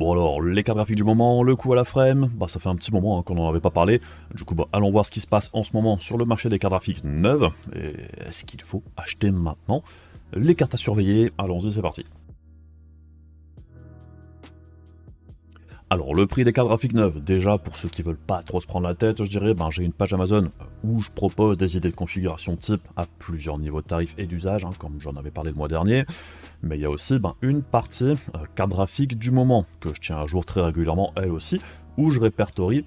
Bon alors, les cartes graphiques du moment, le coup à la frame, ça fait un petit moment qu'on n'en avait pas parlé. Du coup, allons voir ce qui se passe en ce moment sur le marché des cartes graphiques neuves. Et est-ce qu'il faut acheter maintenant? Les cartes à surveiller, allons-y, c'est parti. Alors, le prix des cartes graphiques neuves, déjà pour ceux qui veulent pas trop se prendre la tête, je dirais, j'ai une page Amazon où je propose des idées de configuration type à plusieurs niveaux de tarifs et d'usage, comme j'en avais parlé le mois dernier. Mais il y a aussi une partie cartes graphiques du moment, que je tiens à jour très régulièrement elle aussi, où je répertorie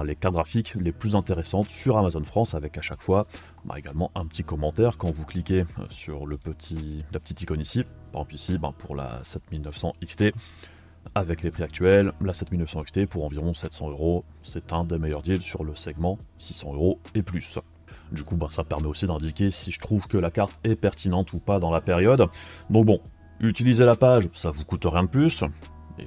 les cartes graphiques les plus intéressantes sur Amazon France, avec à chaque fois également un petit commentaire quand vous cliquez sur la petite icône ici, par exemple ici pour la 7900 XT, avec les prix actuels, la 7900 XT pour environ 700 €, c'est un des meilleurs deals sur le segment 600 € et plus. Du coup, ça permet aussi d'indiquer si je trouve que la carte est pertinente ou pas dans la période. Donc bon, utilisez la page, ça vous coûte rien de plus, et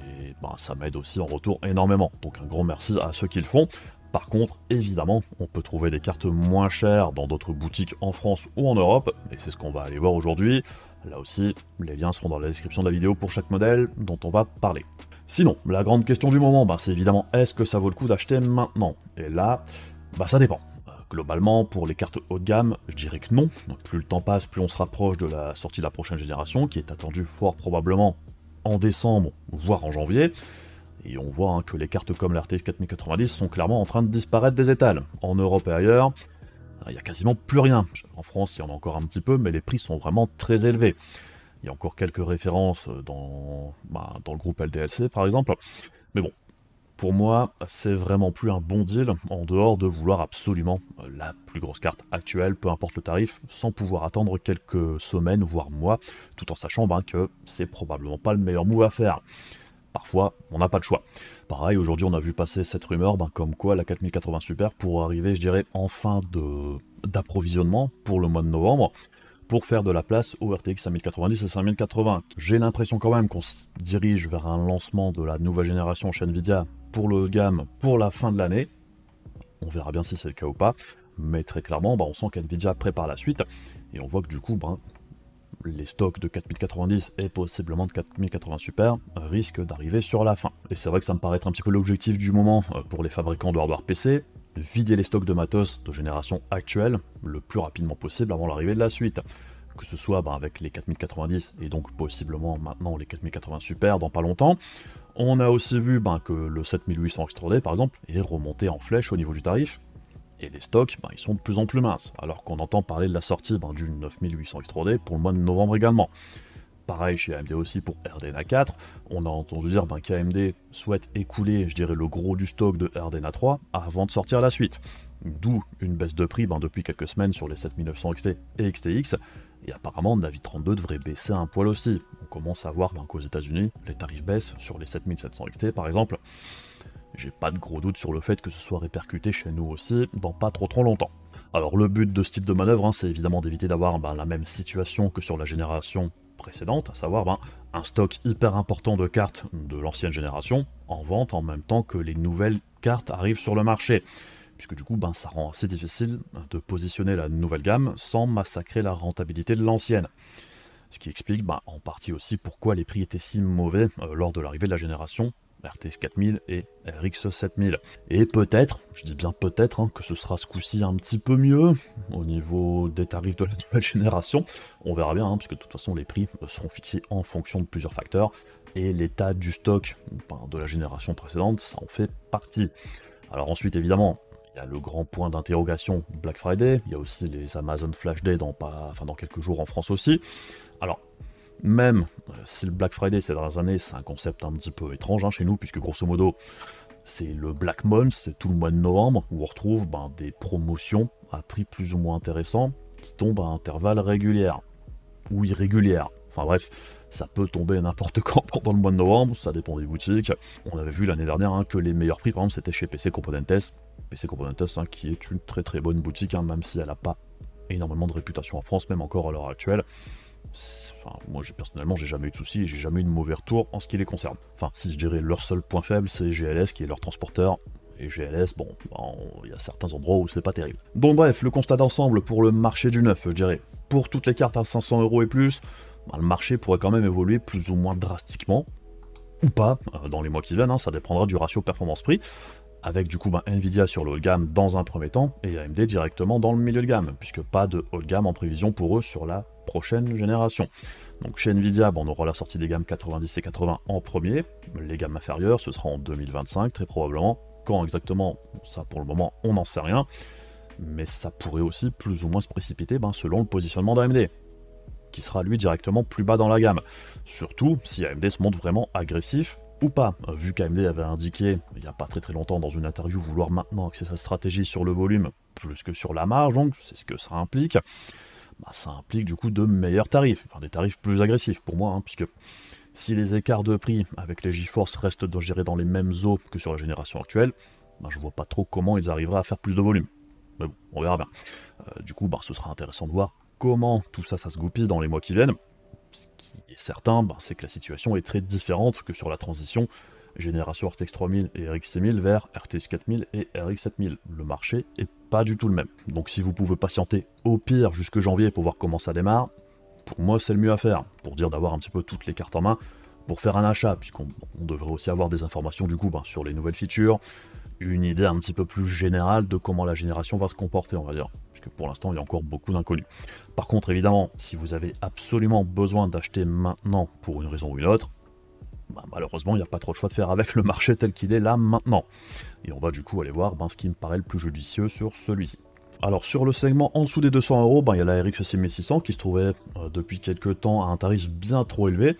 ça m'aide aussi en retour énormément. Donc un grand merci à ceux qui le font. Par contre, évidemment, on peut trouver des cartes moins chères dans d'autres boutiques en France ou en Europe, et c'est ce qu'on va aller voir aujourd'hui. Là aussi, les liens seront dans la description de la vidéo pour chaque modèle dont on va parler. Sinon, la grande question du moment, c'est évidemment, est-ce que ça vaut le coup d'acheter maintenant? Et là, ça dépend. Globalement, pour les cartes haut de gamme, je dirais que non. Plus le temps passe, plus on se rapproche de la sortie de la prochaine génération, qui est attendue fort probablement en décembre, voire en janvier. Et on voit que les cartes comme la RTX 4090 sont clairement en train de disparaître des étals. En Europe et ailleurs, il n'y a quasiment plus rien. En France, il y en a encore un petit peu, mais les prix sont vraiment très élevés. Il y a encore quelques références dans le groupe LDLC, par exemple. Mais bon, pour moi, c'est vraiment plus un bon deal, en dehors de vouloir absolument la plus grosse carte actuelle, peu importe le tarif, sans pouvoir attendre quelques semaines, voire mois, tout en sachant que c'est probablement pas le meilleur move à faire. Parfois, on n'a pas le choix. Pareil, aujourd'hui, on a vu passer cette rumeur, comme quoi la 4080 Super pourrait arriver, je dirais, en fin d'approvisionnement pour le mois de novembre, pour faire de la place au RTX 5090 et 5080. J'ai l'impression quand même qu'on se dirige vers un lancement de la nouvelle génération chez Nvidia pour le gamme pour la fin de l'année. On verra bien si c'est le cas ou pas, mais très clairement, on sent qu'Nvidia prépare la suite, et on voit que du coup, les stocks de 4090 et possiblement de 4080 Super risquent d'arriver sur la fin. Et c'est vrai que ça me paraît être un petit peu l'objectif du moment pour les fabricants de hardware PC, vider les stocks de matos de génération actuelle le plus rapidement possible avant l'arrivée de la suite. Que ce soit avec les 4090 et donc possiblement maintenant les 4080 Super dans pas longtemps. On a aussi vu que le 7800 Extrude par exemple est remonté en flèche au niveau du tarif. Et les stocks, ils sont de plus en plus minces, alors qu'on entend parler de la sortie du 9800 Extrude pour le mois de novembre également. Pareil chez AMD aussi pour RDNA 4, on a entendu dire qu'AMD souhaite écouler, je dirais, le gros du stock de RDNA 3 avant de sortir la suite. D'où une baisse de prix depuis quelques semaines sur les 7900 XT et XTX, et apparemment Navi 32 devrait baisser un poil aussi. On commence à voir qu'aux États-Unis, les tarifs baissent sur les 7700 XT par exemple. J'ai pas de gros doute sur le fait que ce soit répercuté chez nous aussi dans pas trop longtemps. Alors le but de ce type de manœuvre, c'est évidemment d'éviter d'avoir la même situation que sur la génération précédente, à savoir un stock hyper important de cartes de l'ancienne génération en vente en même temps que les nouvelles cartes arrivent sur le marché. Puisque du coup, ça rend assez difficile de positionner la nouvelle gamme sans massacrer la rentabilité de l'ancienne. Ce qui explique en partie aussi pourquoi les prix étaient si mauvais lors de l'arrivée de la génération RTX 4000 et RX 7000. Et peut-être, je dis bien peut-être, que ce sera ce coup-ci un petit peu mieux au niveau des tarifs de la nouvelle génération. On verra bien, puisque de toute façon les prix seront fixés en fonction de plusieurs facteurs, et l'état du stock de la génération précédente, ça en fait partie. Alors ensuite, évidemment, il y a le grand point d'interrogation Black Friday, il y a aussi les Amazon Flash Day dans quelques jours en France aussi. Alors, même si le Black Friday ces dernières années, c'est un concept un petit peu étrange chez nous, puisque grosso modo, c'est le Black Month, c'est tout le mois de novembre, où on retrouve des promotions à prix plus ou moins intéressants, qui tombent à intervalles réguliers, ou irréguliers. Enfin bref, ça peut tomber n'importe quand pendant le mois de novembre, ça dépend des boutiques. On avait vu l'année dernière que les meilleurs prix, par exemple, c'était chez PC Componentes. PC Componentes, qui est une très bonne boutique, même si elle n'a pas énormément de réputation en France, même encore à l'heure actuelle. Moi personnellement j'ai jamais eu de soucis et j'ai jamais eu de mauvais retour en ce qui les concerne. Enfin, si je dirais leur seul point faible, c'est GLS qui est leur transporteur. Et GLS, il y a certains endroits où c'est pas terrible. Donc bref, le constat d'ensemble pour le marché du neuf, je dirais, pour toutes les cartes à 500 € et plus, le marché pourrait quand même évoluer plus ou moins drastiquement. ou pas dans les mois qui viennent, hein, ça dépendra du ratio performance-prix, avec du coup Nvidia sur le haut de gamme dans un premier temps, et AMD directement dans le milieu de gamme, puisque pas de haut de gamme en prévision pour eux sur la prochaine génération. Donc chez Nvidia, on aura la sortie des gammes 90 et 80 en premier, les gammes inférieures, ce sera en 2025 très probablement. Quand exactement, ça pour le moment on n'en sait rien, mais ça pourrait aussi plus ou moins se précipiter selon le positionnement d'AMD, qui sera lui directement plus bas dans la gamme. Surtout si AMD se montre vraiment agressif ou pas, vu qu'AMD avait indiqué il n'y a pas très longtemps dans une interview vouloir maintenant axer sa stratégie sur le volume plus que sur la marge, donc c'est ce que ça implique. Ça implique du coup de meilleurs tarifs, enfin des tarifs plus agressifs pour moi, puisque si les écarts de prix avec les GeForce restent gérés dans les mêmes eaux que sur la génération actuelle, je vois pas trop comment ils arriveraient à faire plus de volume. Mais bon, on verra bien. Du coup, ce sera intéressant de voir comment tout ça, ça se goupille dans les mois qui viennent. Ce qui est certain, c'est que la situation est très différente que sur la transition génération RTX 3000 et RX 6000 vers RTX 4000 et RX 7000. Le marché est pas du tout le même. Donc si vous pouvez patienter au pire jusque janvier pour voir comment ça démarre, pour moi c'est le mieux à faire, pour dire d'avoir un petit peu toutes les cartes en main pour faire un achat, puisqu'on devrait aussi avoir des informations du coup sur les nouvelles features, une idée un petit peu plus générale de comment la génération va se comporter, on va dire, puisque pour l'instant il y a encore beaucoup d'inconnus. Par contre évidemment, si vous avez absolument besoin d'acheter maintenant pour une raison ou une autre, malheureusement il n'y a pas trop de choix de faire avec le marché tel qu'il est là maintenant. Et on va du coup aller voir ce qui me paraît le plus judicieux sur celui-ci. Alors sur le segment en dessous des 200 euros, il y a la RX 6600 qui se trouvait depuis quelques temps à un tarif bien trop élevé.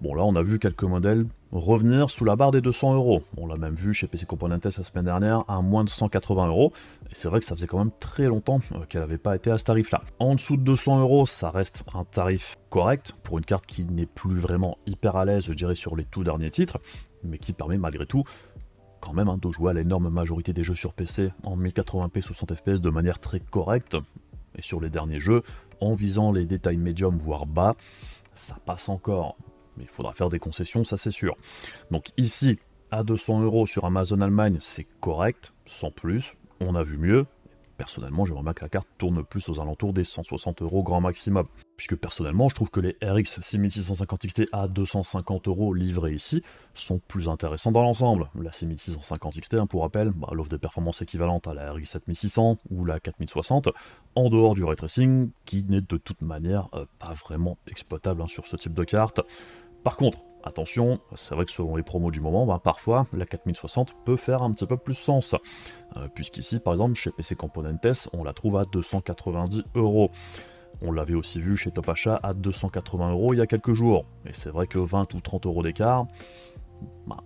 Bon là on a vu quelques modèles revenir sous la barre des 200 euros. On l'a même vu chez PC Componentes la semaine dernière à moins de 180 euros. Et c'est vrai que ça faisait quand même très longtemps qu'elle n'avait pas été à ce tarif-là. En dessous de 200 euros, ça reste un tarif correct pour une carte qui n'est plus vraiment hyper à l'aise, je dirais, sur les tout derniers titres, mais qui permet malgré tout quand même de jouer à l'énorme majorité des jeux sur PC en 1080p 60 fps de manière très correcte. Et sur les derniers jeux, en visant les détails médiums voire bas, ça passe encore. Mais il faudra faire des concessions, ça c'est sûr. Donc ici, à 200 euros sur Amazon Allemagne, c'est correct, sans plus. On a vu mieux. Personnellement, j'aimerais bien que la carte tourne plus aux alentours des 160 euros grand maximum. Puisque personnellement, je trouve que les RX 6650 XT à 250 euros livrés ici sont plus intéressants dans l'ensemble. La 6650 XT, pour rappel, elle offre des performances équivalentes à la RX 7600 ou la 4060, en dehors du ray tracing, qui n'est de toute manière pas vraiment exploitable sur ce type de carte. Par contre, attention, c'est vrai que selon les promos du moment, parfois la 4060 peut faire un petit peu plus sens. Puisqu'ici, par exemple, chez PC Componentes, on la trouve à 290 euros. On l'avait aussi vu chez Top Achat à 280 euros il y a quelques jours. Et c'est vrai que 20 ou 30 euros d'écart,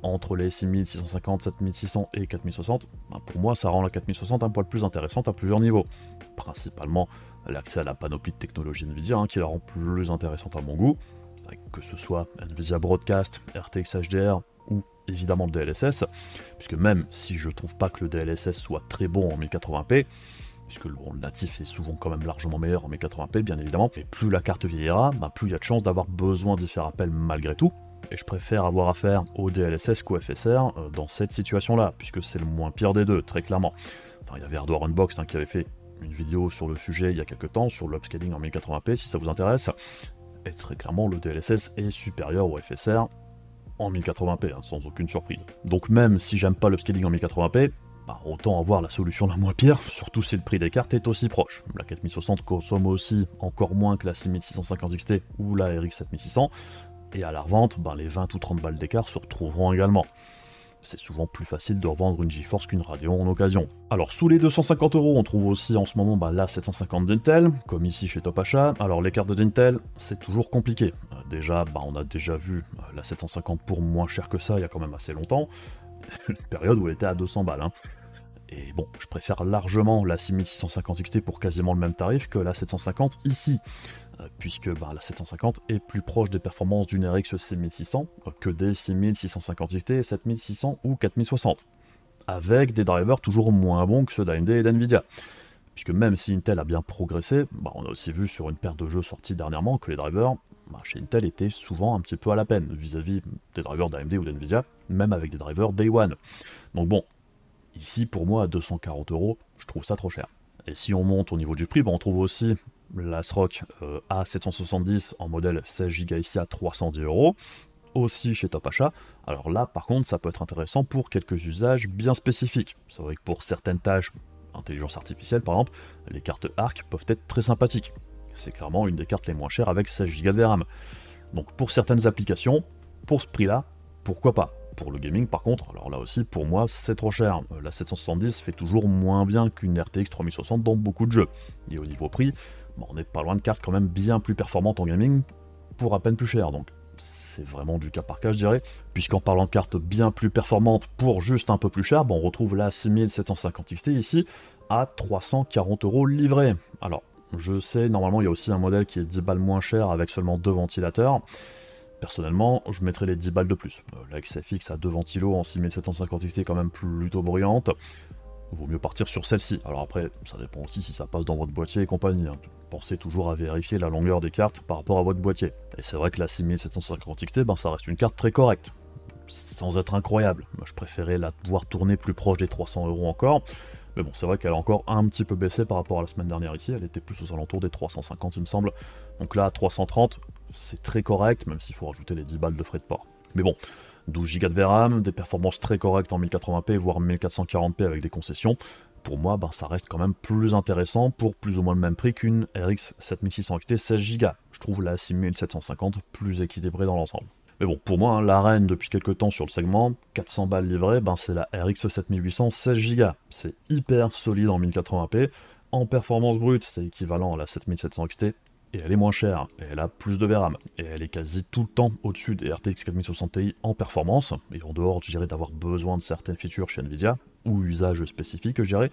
entre les 6650, 7600 et 4060, pour moi ça rend la 4060 un poil plus intéressante à plusieurs niveaux. Principalement l'accès à la panoplie de technologie Nvidia qui la rend plus intéressante à mon goût, que ce soit Nvidia Broadcast, RTX HDR ou évidemment le DLSS, puisque même si je trouve pas que le DLSS soit très bon en 1080p, puisque le natif est souvent quand même largement meilleur en 1080p bien évidemment, mais plus la carte vieillira, plus il y a de chances d'avoir besoin d'y faire appel malgré tout, et je préfère avoir affaire au DLSS qu'au FSR dans cette situation-là, puisque c'est le moins pire des deux, très clairement. Enfin, il y avait Hardware Unbox qui avait fait une vidéo sur le sujet il y a quelques temps, sur l'upscaling en 1080p, si ça vous intéresse, et très clairement le DLSS est supérieur au FSR en 1080p, sans aucune surprise. Donc même si j'aime pas l'upscaling en 1080p, autant avoir la solution la moins pire, surtout si le prix des cartes est aussi proche. La 4060 consomme aussi encore moins que la 6650 XT ou la RX 7600, et à la revente, les 20 ou 30 balles d'écart se retrouveront également. C'est souvent plus facile de revendre une GeForce qu'une Radeon en occasion. Alors sous les 250 euros, on trouve aussi en ce moment la 750 d'Intel, comme ici chez Top Achat. Alors les cartes d'Intel, c'est toujours compliqué. Déjà, on a déjà vu la 750 pour moins cher que ça il y a quand même assez longtemps, une période où elle était à 200 balles. Et bon, je préfère largement la 6650 XT pour quasiment le même tarif que la 750 ici, puisque la 750 est plus proche des performances d'une RX 6600 que des 6650 XT, 7600 ou 4060, avec des drivers toujours moins bons que ceux d'AMD et d'Nvidia. Puisque même si Intel a bien progressé, on a aussi vu sur une paire de jeux sortis dernièrement que les drivers chez Intel étaient souvent un petit peu à la peine vis-à-vis des drivers d'AMD ou d'Nvidia, même avec des drivers Day One. Donc bon, ici pour moi à 240 euros, je trouve ça trop cher. Et si on monte au niveau du prix, on trouve aussi l'ASRock A770 en modèle 16 Go ici à 310 euros, aussi chez Top Achat. Alors là, par contre, ça peut être intéressant pour quelques usages bien spécifiques. C'est vrai que pour certaines tâches, intelligence artificielle par exemple, les cartes ARC peuvent être très sympathiques. C'est clairement une des cartes les moins chères avec 16 Go de RAM. Donc pour certaines applications, pour ce prix-là, pourquoi pas. Pour le gaming par contre, alors là aussi pour moi c'est trop cher. La 770 fait toujours moins bien qu'une RTX 3060 dans beaucoup de jeux. Et au niveau prix, on n'est pas loin de cartes quand même bien plus performantes en gaming pour à peine plus cher. Donc c'est vraiment du cas par cas je dirais. Puisqu'en parlant de cartes bien plus performantes pour juste un peu plus cher, on retrouve la 6750 XT ici à 340 € livré. Alors je sais, normalement il y a aussi un modèle qui est 10 balles moins cher avec seulement 2 ventilateurs. Personnellement, je mettrais les 10 balles de plus. La XFX à 2 ventilos en 6750 XT est quand même plutôt bruyante. Vaut mieux partir sur celle-ci. Alors après, ça dépend aussi si ça passe dans votre boîtier et compagnie. Pensez toujours à vérifier la longueur des cartes par rapport à votre boîtier. Et c'est vrai que la 6750 XT, ça reste une carte très correcte. Sans être incroyable. Moi, je préférais la voir tourner plus proche des 300 € encore. Mais bon, c'est vrai qu'elle a encore un petit peu baissé par rapport à la semaine dernière ici. Elle était plus aux alentours des 350, il me semble. Donc là, à 330, c'est très correct, même s'il faut rajouter les 10 balles de frais de port. Mais bon, 12 Go de VRAM, des performances très correctes en 1080p, voire 1440p avec des concessions. Pour moi, ça reste quand même plus intéressant pour plus ou moins le même prix qu'une RX 7600 XT 16 Go. Je trouve la 6750 plus équilibrée dans l'ensemble. Mais bon, pour moi, la reine depuis quelques temps sur le segment, 400 balles livrées, c'est la RX 7800 16 Go. C'est hyper solide en 1080p. En performance brute, c'est équivalent à la 7700 XT. Et elle est moins chère, et elle a plus de VRAM. Et elle est quasi tout le temps au-dessus des RTX 4060 Ti en performance. Et en dehors, je dirais, d'avoir besoin de certaines features chez Nvidia, ou usage spécifique, je dirais,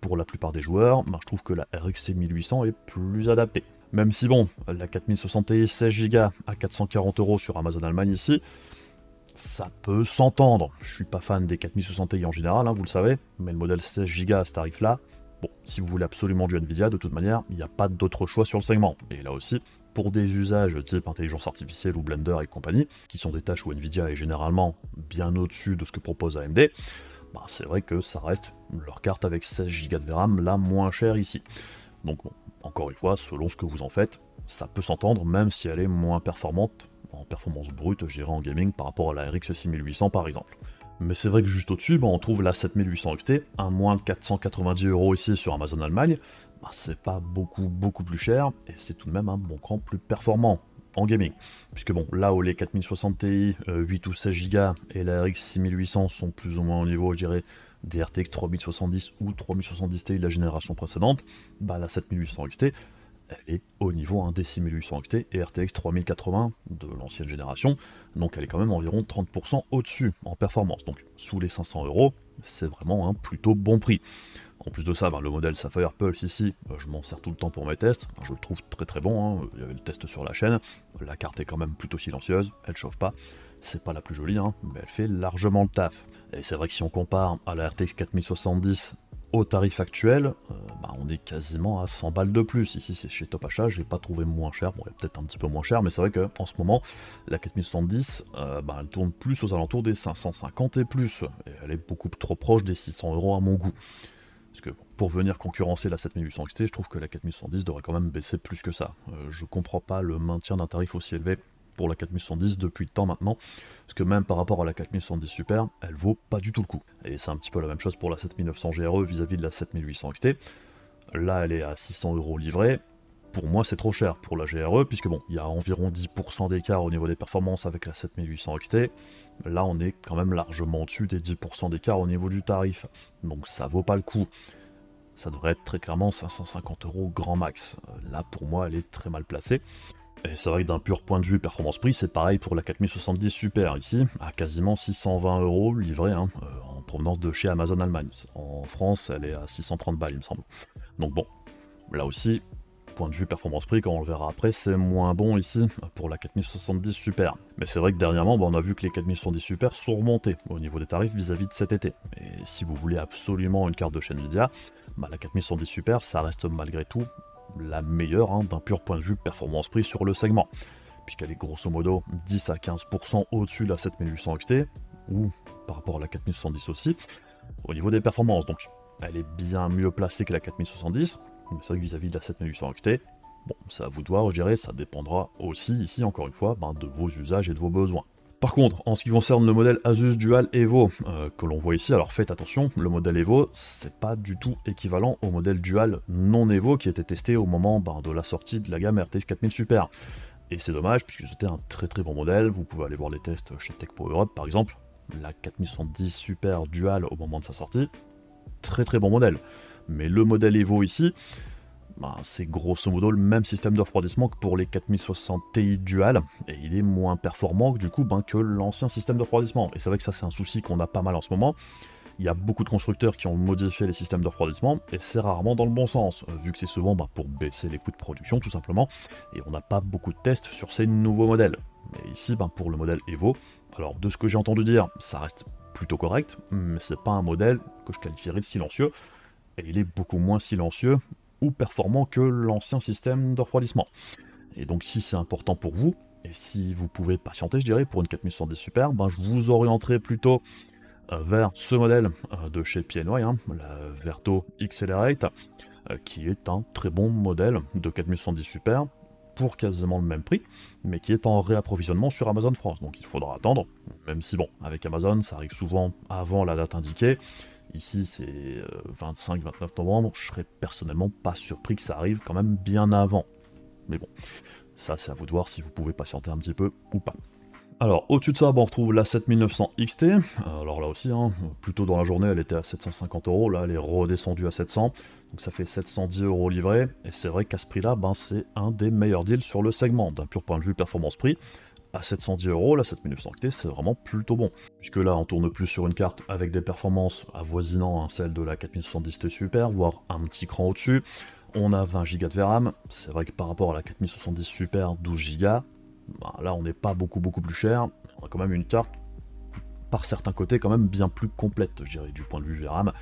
pour la plupart des joueurs, je trouve que la RX 1800 est plus adaptée. Même si bon, la 4060 Ti 16 Go à 440 € sur Amazon Allemagne ici, ça peut s'entendre. Je suis pas fan des 4060 Ti en général, vous le savez, mais le modèle 16 Go à ce tarif-là, bon, si vous voulez absolument du Nvidia, de toute manière, il n'y a pas d'autre choix sur le segment. Et là aussi, pour des usages type intelligence artificielle ou Blender et compagnie, qui sont des tâches où Nvidia est généralement bien au-dessus de ce que propose AMD, c'est vrai que ça reste leur carte avec 16 Go de VRAM la moins chère ici. Donc bon, encore une fois, selon ce que vous en faites, ça peut s'entendre même si elle est moins performante en performance brute, je dirais en gaming, par rapport à la RX 6800 par exemple. Mais c'est vrai que juste au-dessus, on trouve la 7800 XT à moins de 490 € ici sur Amazon Allemagne. C'est pas beaucoup plus cher, et c'est tout de même un bon cran plus performant en gaming. Puisque bon, là où les 4060 Ti, 8 ou 16 Go et la RX 6800 sont plus ou moins au niveau, je dirais, des RTX 3070 ou 3070 Ti de la génération précédente, la 7800 XT, elle est au niveau des 6800 XT et RTX 3080 de l'ancienne génération, donc elle est quand même environ 30% au-dessus en performance. Donc sous les 500 €, c'est vraiment un plutôt bon prix. En plus de ça, le modèle Sapphire Pulse ici, je m'en sers tout le temps pour mes tests, je le trouve très bon, il y avait le test sur la chaîne, la carte est quand même plutôt silencieuse, elle chauffe pas, c'est pas la plus jolie, mais elle fait largement le taf. Et c'est vrai que si on compare à la RTX 4070 au tarif actuel, on est quasiment à 100 balles de plus. Ici c'est chez Top Achat, j'ai pas trouvé moins cher, bon elle est peut-être un petit peu moins cher, mais c'est vrai qu'en ce moment, la 4070, elle tourne plus aux alentours des 550 et plus, et elle est beaucoup trop proche des 600 € à mon goût. Parce que pour venir concurrencer la 7800 XT, je trouve que la 4070 devrait quand même baisser plus que ça. Je comprends pas le maintien d'un tarif aussi élevé pour la 4070 depuis le temps maintenant, parce que même par rapport à la 4070 Super, elle vaut pas du tout le coup. Et c'est un petit peu la même chose pour la 7900 GRE vis-à-vis de la 7800 XT. Là, elle est à 600 € livrée. Pour moi, c'est trop cher pour la GRE, puisque bon, il y a environ 10% d'écart au niveau des performances avec la 7800 XT. Là, on est quand même largement au-dessus des 10% d'écart au niveau du tarif. Donc ça vaut pas le coup. Ça devrait être très clairement 550 € grand max. Là, pour moi, elle est très mal placée. Et c'est vrai que d'un pur point de vue performance-prix, c'est pareil pour la 4070 Super, ici, à quasiment 620 € livrée, en provenance de chez Amazon Allemagne. En France, elle est à 630 balles, il me semble. Donc bon, là aussi, point de vue performance-prix, quand on le verra après, c'est moins bon ici pour la 4070 Super. Mais c'est vrai que dernièrement, on a vu que les 4070 Super sont remontés au niveau des tarifs vis-à-vis de cet été. Et si vous voulez absolument une carte de chez Nvidia, la 4070 Super, ça reste malgré tout la meilleure d'un pur point de vue performance-prix sur le segment, puisqu'elle est grosso modo 10 à 15% au-dessus de la 7800 XT, ou par rapport à la 4070 aussi, au niveau des performances. Donc elle est bien mieux placée que la 4070, mais c'est vrai que vis-à-vis de la 7800 XT, bon, c'est à vous de voir, je dirais, ça dépendra aussi ici, encore une fois, de vos usages et de vos besoins. Par contre, en ce qui concerne le modèle Asus Dual Evo que l'on voit ici, alors faites attention, le modèle Evo, c'est pas du tout équivalent au modèle Dual non Evo qui était testé au moment de la sortie de la gamme RTX 4000 Super. Et c'est dommage, puisque c'était un très très bon modèle, vous pouvez aller voir les tests chez TechPro Europe par exemple, la 4070 Super Dual au moment de sa sortie, très très bon modèle. Mais le modèle Evo ici, c'est grosso modo le même système de refroidissement que pour les 4060 Ti Dual, et il est moins performant du coup que l'ancien système de refroidissement. Et c'est vrai que ça c'est un souci qu'on a pas mal en ce moment. Il y a beaucoup de constructeurs qui ont modifié les systèmes de refroidissement, et c'est rarement dans le bon sens, vu que c'est souvent pour baisser les coûts de production tout simplement, et on n'a pas beaucoup de tests sur ces nouveaux modèles. Mais ici, pour le modèle Evo, alors de ce que j'ai entendu dire, ça reste plutôt correct, mais c'est pas un modèle que je qualifierais de silencieux, et il est beaucoup moins silencieux ou performant que l'ancien système de refroidissement. Et donc si c'est important pour vous, et si vous pouvez patienter, je dirais, pour une 4070 Super, je vous orienterai plutôt vers ce modèle de chez PNY, la Verto Accelerate, qui est un très bon modèle de 4070 Super, pour quasiment le même prix, mais qui est en réapprovisionnement sur Amazon France, donc il faudra attendre, même si avec Amazon, ça arrive souvent avant la date indiquée. Ici c'est 25-29 novembre, je serais personnellement pas surpris que ça arrive quand même bien avant. Mais bon, ça c'est à vous de voir si vous pouvez patienter un petit peu ou pas. Alors au-dessus de ça, on retrouve la 7900 XT, alors là aussi, plutôt dans la journée elle était à 750 €, là elle est redescendue à 700, donc ça fait 710 € livré, et c'est vrai qu'à ce prix là, c'est un des meilleurs deals sur le segment, d'un pur point de vue performance-prix. À 710 €, la 7900 XT, c'est vraiment plutôt bon. Puisque là, on tourne plus sur une carte avec des performances avoisinant celles de la 4070 Ti Super, voire un petit cran au-dessus. On a 20 Go de VRAM. C'est vrai que par rapport à la 4070 Super 12 Go, là, on n'est pas beaucoup plus cher. On a quand même une carte, par certains côtés, quand même bien plus complète, je dirais, du point de vue VRAM.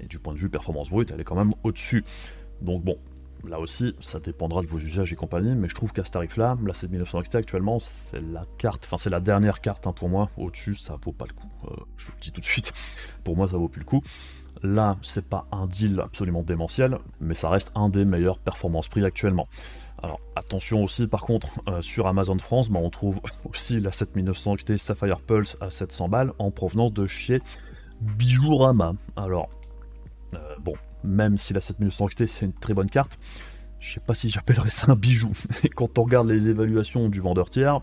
Et du point de vue performance brute, elle est quand même au-dessus. Donc bon, là aussi, ça dépendra de vos usages et compagnie, mais je trouve qu'à ce tarif-là, la 7900 XT actuellement, c'est la carte, c'est la dernière carte pour moi. Au-dessus, ça vaut pas le coup. Je vous le dis tout de suite, pour moi, ça vaut plus le coup. Là, c'est pas un deal absolument démentiel, mais ça reste un des meilleurs performance-prix actuellement. Alors attention aussi, par contre, sur Amazon France, on trouve aussi la 7900 XT Sapphire Pulse à 700 balles en provenance de chez Bijourama. Alors, bon, même si la 7900 XT c'est une très bonne carte, je sais pas si j'appellerais ça un bijou. Et quand on regarde les évaluations du vendeur tiers,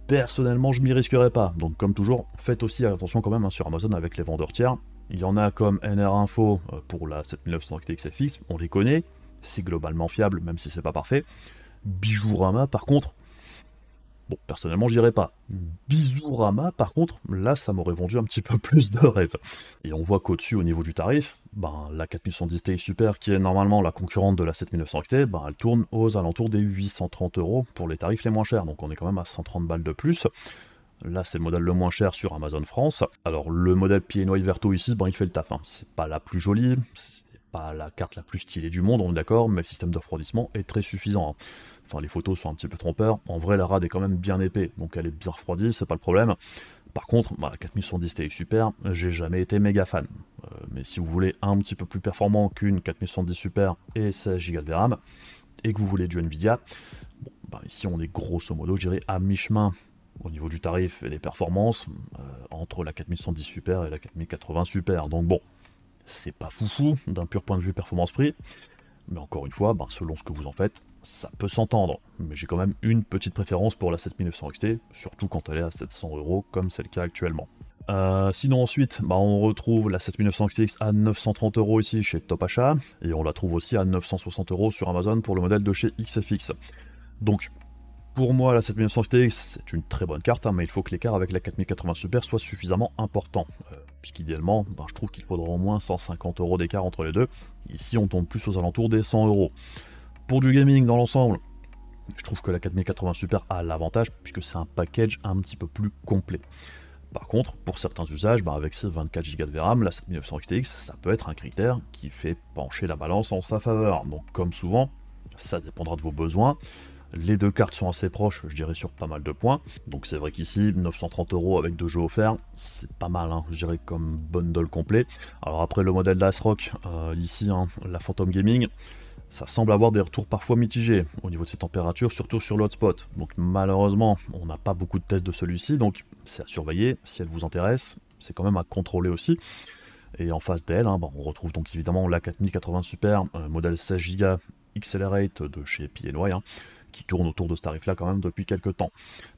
personnellement je m'y risquerais pas. Donc comme toujours, faites aussi attention quand même sur Amazon avec les vendeurs tiers. Il y en a comme NR Info pour la 7900 XT XFX, on les connaît, c'est globalement fiable même si c'est pas parfait. Bijourama par contre, bon, personnellement, je dirais pas. Bijourama, par contre, là, ça m'aurait vendu un petit peu plus de rêve. Et on voit qu'au-dessus, au niveau du tarif, la 4110 Ti Super, qui est normalement la concurrente de la 7900 XT, elle tourne aux alentours des 830 € pour les tarifs les moins chers. Donc on est quand même à 130 balles de plus. Là, c'est le modèle le moins cher sur Amazon France. Alors, le modèle PNY Verto ici, il fait le taf. C'est pas la plus jolie, c'est pas la carte la plus stylée du monde, on est d'accord, mais le système de refroidissement est très suffisant. Enfin, les photos sont un petit peu trompeurs. En vrai, la rad est quand même bien épais, donc elle est bien refroidie, c'est pas le problème. Par contre, la 4110 Ti Super, j'ai jamais été méga fan. Mais si vous voulez un petit peu plus performant qu'une 4110 Super et 16 Go de VRAM, et que vous voulez du Nvidia, ici on est grosso modo, je dirais, à mi-chemin au niveau du tarif et des performances, entre la 4110 Super et la 4080 Super. Donc bon, c'est pas foufou d'un pur point de vue performance-prix, mais encore une fois, selon ce que vous en faites, ça peut s'entendre. Mais j'ai quand même une petite préférence pour la 7900 XT, surtout quand elle est à 700 € comme c'est le cas actuellement. Sinon ensuite, on retrouve la 7900 XTX à 930 € ici chez Top Achat, et on la trouve aussi à 960 € sur Amazon pour le modèle de chez XFX. Donc, pour moi, la 7900 XTX, c'est une très bonne carte, mais il faut que l'écart avec la 4080 Super soit suffisamment important. Puisqu'idéalement, je trouve qu'il faudra au moins 150 € d'écart entre les deux. Ici, on tombe plus aux alentours des 100 €. Pour du gaming dans l'ensemble, je trouve que la 4080 Super a l'avantage, puisque c'est un package un petit peu plus complet. Par contre, pour certains usages, avec ses 24 Go de VRAM, la 7900 XTX, ça peut être un critère qui fait pencher la balance en sa faveur. Donc comme souvent, ça dépendra de vos besoins. Les deux cartes sont assez proches, je dirais, sur pas mal de points. Donc c'est vrai qu'ici, 930 € avec 2 jeux offerts, c'est pas mal, je dirais, comme bundle complet. Alors après, le modèle d'Asrock, ici, la Phantom Gaming, ça semble avoir des retours parfois mitigés au niveau de ces températures, surtout sur l'hotspot. Donc malheureusement, on n'a pas beaucoup de tests de celui-ci, donc c'est à surveiller. Si elle vous intéresse, c'est quand même à contrôler aussi. Et en face d'elle, on retrouve donc évidemment la 4080 Super, modèle 16 Go Accelerate de chez PNY, qui tourne autour de ce tarif-là quand même depuis quelques temps.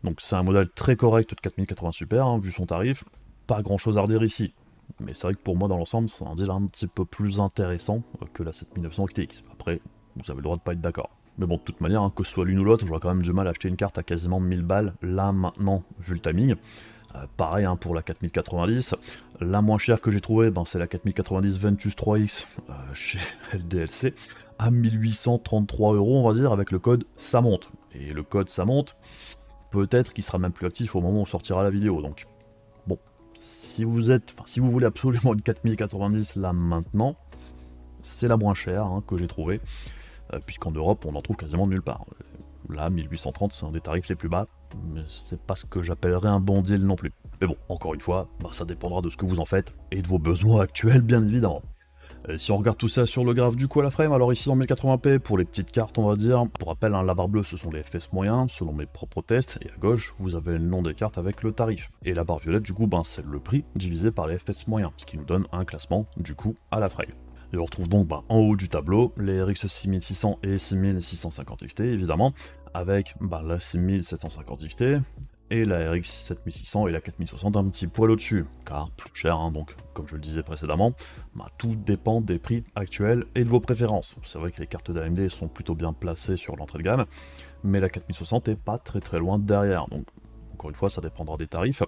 Donc c'est un modèle très correct de 4080 Super, vu son tarif. Pas grand-chose à redire ici. Mais c'est vrai que pour moi, dans l'ensemble, c'est un deal un petit peu plus intéressant que la 7900 XTX. Après, vous avez le droit de pas être d'accord. Mais bon, de toute manière, que ce soit l'une ou l'autre, j'aurais quand même du mal à acheter une carte à quasiment 1000 balles, là, maintenant, vu le timing. Pareil pour la 4090. La moins chère que j'ai trouvée, c'est la 4090 Ventus 3X chez LDLC, à 1833 €, on va dire, avec le code ça monte. Et le code ça monte, peut-être qu'il sera même plus actif au moment où sortira la vidéo. Donc, bon, si vous voulez absolument une 4090 là maintenant, c'est la moins chère que j'ai trouvée, puisqu'en Europe on en trouve quasiment nulle part. Là, 1830, c'est un des tarifs les plus bas, mais c'est pas ce que j'appellerais un bon deal non plus. Mais bon, encore une fois, ça dépendra de ce que vous en faites, et de vos besoins actuels, bien évidemment. Et si on regarde tout ça sur le graphe du coup à la frame, alors ici en 1080p, pour les petites cartes, on va dire, pour rappel, la barre bleue, ce sont les FPS moyens, selon mes propres tests, et à gauche, vous avez le nom des cartes avec le tarif. Et la barre violette, du coup, c'est le prix divisé par les FPS moyens, ce qui nous donne un classement, du coup, à la frame. Et on retrouve donc en haut du tableau les RX 6600 et 6650 XT évidemment, avec la 6750 XT et la RX 7600 et la 4060 un petit poil au-dessus, car plus cher, donc comme je le disais précédemment, tout dépend des prix actuels et de vos préférences. C'est vrai que les cartes d'AMD sont plutôt bien placées sur l'entrée de gamme, mais la 4060 est pas très loin derrière, donc encore une fois, ça dépendra des tarifs,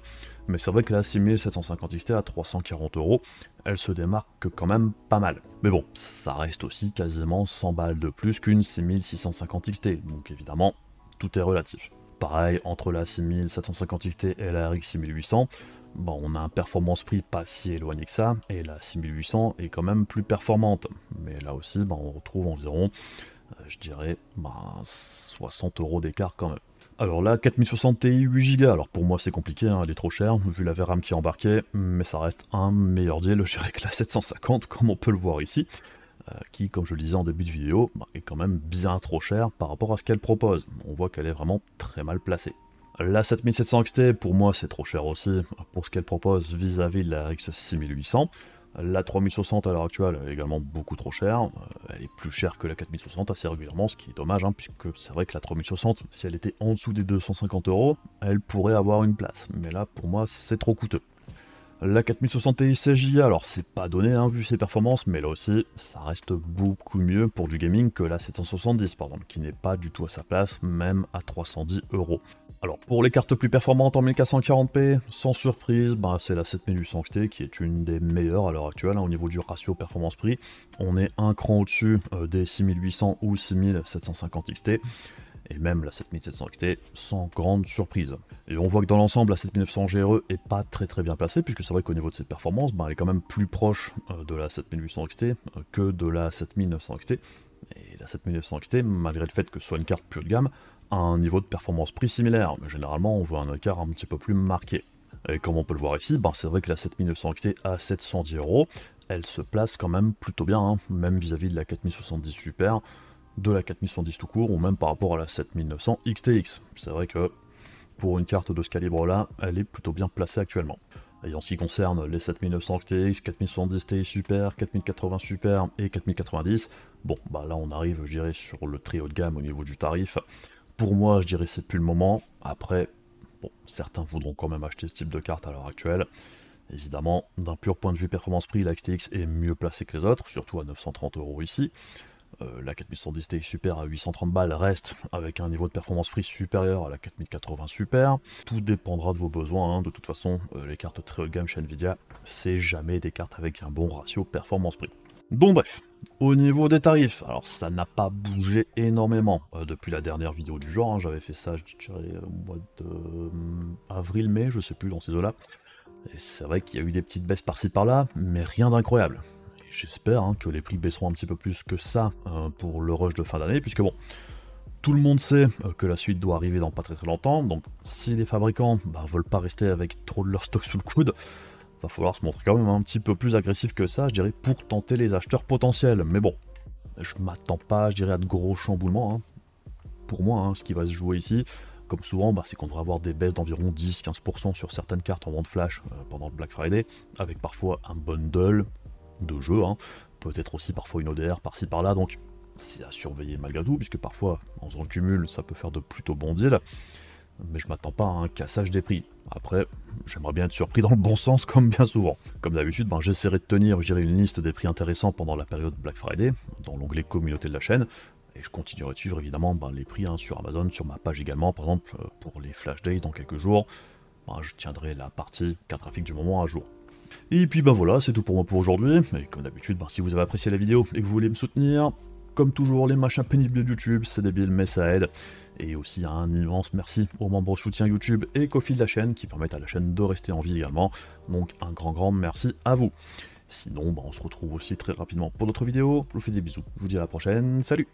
mais c'est vrai que la 6750 XT à 340 €, elle se démarque quand même pas mal. Mais bon, ça reste aussi quasiment 100 balles de plus qu'une 6650 XT, donc évidemment, tout est relatif. Pareil, entre la 6750 XT et la RX 6800, on a un performance-prix pas si éloigné que ça, et la 6800 est quand même plus performante. Mais là aussi, on retrouve environ, je dirais, 60 € d'écart quand même. Alors là, 4060 Ti 8 Go, alors pour moi c'est compliqué, elle est trop chère, vu la VRAM qui est embarquée, mais ça reste un meilleur deal, je dirais que la 750, comme on peut le voir ici, qui, comme je le disais en début de vidéo, est quand même bien trop chère par rapport à ce qu'elle propose. On voit qu'elle est vraiment très mal placée. La 7700 XT, pour moi c'est trop cher aussi, pour ce qu'elle propose vis-à-vis de la RX 6800. La 3060 à l'heure actuelle est également beaucoup trop chère, elle est plus chère que la 4060 assez régulièrement, ce qui est dommage, puisque c'est vrai que la 3060, si elle était en dessous des 250 €, elle pourrait avoir une place, mais là pour moi c'est trop coûteux. La 4060 Ti 16 Go, alors c'est pas donné vu ses performances, mais là aussi ça reste beaucoup mieux pour du gaming que la 770 par exemple, qui n'est pas du tout à sa place, même à 310 €. Alors pour les cartes plus performantes en 1440p, sans surprise, c'est la 7800 XT qui est une des meilleures à l'heure actuelle au niveau du ratio performance-prix. On est un cran au-dessus des 6800 ou 6750 XT, et même la 7700 XT sans grande surprise. Et on voit que dans l'ensemble, la 7900 GRE est pas très bien placée, puisque c'est vrai qu'au niveau de ses performances, elle est quand même plus proche de la 7800 XT que de la 7900 XT. Et la 7900 XT, malgré le fait que ce soit une carte plus haut de gamme, a un niveau de performance prix similaire, mais généralement on voit un écart un petit peu plus marqué. Et comme on peut le voir ici, c'est vrai que la 7900 XT à 710 €, elle se place quand même plutôt bien, même vis-à-vis de la 4070 Super, de la 4070 tout court, ou même par rapport à la 7900 XTX. C'est vrai que pour une carte de ce calibre-là, elle est plutôt bien placée actuellement. Et en ce qui concerne les 7900 XTX, 4070 Ti Super, 4080 Super et 4090, là on arrive, je dirais, sur le très haut de gamme au niveau du tarif. Pour moi, je dirais c'est plus le moment. Après, certains voudront quand même acheter ce type de carte à l'heure actuelle. Évidemment, d'un pur point de vue performance-prix, la XTX est mieux placée que les autres, surtout à 930 € ici. La 4110 Ti Super à 830 balles reste avec un niveau de performance prix supérieur à la 4080 Super. Tout dépendra de vos besoins, de toute façon, les cartes très haut de gamme chez Nvidia, c'est jamais des cartes avec un bon ratio performance-prix. Donc bref, au niveau des tarifs, alors ça n'a pas bougé énormément depuis la dernière vidéo du genre, j'avais fait ça, je dirais, au mois de avril-mai, je sais plus, dans ces eaux-là. Et c'est vrai qu'il y a eu des petites baisses par-ci par-là, mais rien d'incroyable. J'espère que les prix baisseront un petit peu plus que ça pour le rush de fin d'année, puisque tout le monde sait que la suite doit arriver dans pas très longtemps, donc si les fabricants veulent pas rester avec trop de leur stock sous le coude, va falloir se montrer quand même un petit peu plus agressif que ça, je dirais, pour tenter les acheteurs potentiels. Mais bon, Je m'attends pas, je dirais, à de gros chamboulements. Hein. Pour moi, hein, ce qui va se jouer ici, comme souvent, c'est qu'on devrait avoir des baisses d'environ 10-15% sur certaines cartes en vente flash pendant le Black Friday, avec parfois un bundle de jeux, hein. Peut-être aussi parfois une ODR par-ci par-là, donc c'est à surveiller malgré tout, puisque parfois, en faisant le cumul, ça peut faire de plutôt bons deals, mais je m'attends pas à un cassage des prix. Après, j'aimerais bien être surpris dans le bon sens, comme bien souvent. Comme d'habitude, j'essaierai de tenir, je dirais, une liste des prix intéressants pendant la période Black Friday, dans l'onglet communauté de la chaîne, et je continuerai de suivre évidemment les prix sur Amazon, sur ma page également, par exemple, pour les Flash Days dans quelques jours, je tiendrai la partie carte graphique du moment à jour. Et puis voilà, c'est tout pour moi pour aujourd'hui, et comme d'habitude, si vous avez apprécié la vidéo et que vous voulez me soutenir, comme toujours, les machins pénibles de YouTube, c'est débile, mais ça aide. Et aussi un immense merci aux membres soutien YouTube et Ko-fi de la chaîne, qui permettent à la chaîne de rester en vie également, donc un grand merci à vous. Sinon, on se retrouve aussi très rapidement pour d'autres vidéos, je vous fais des bisous, je vous dis à la prochaine, salut!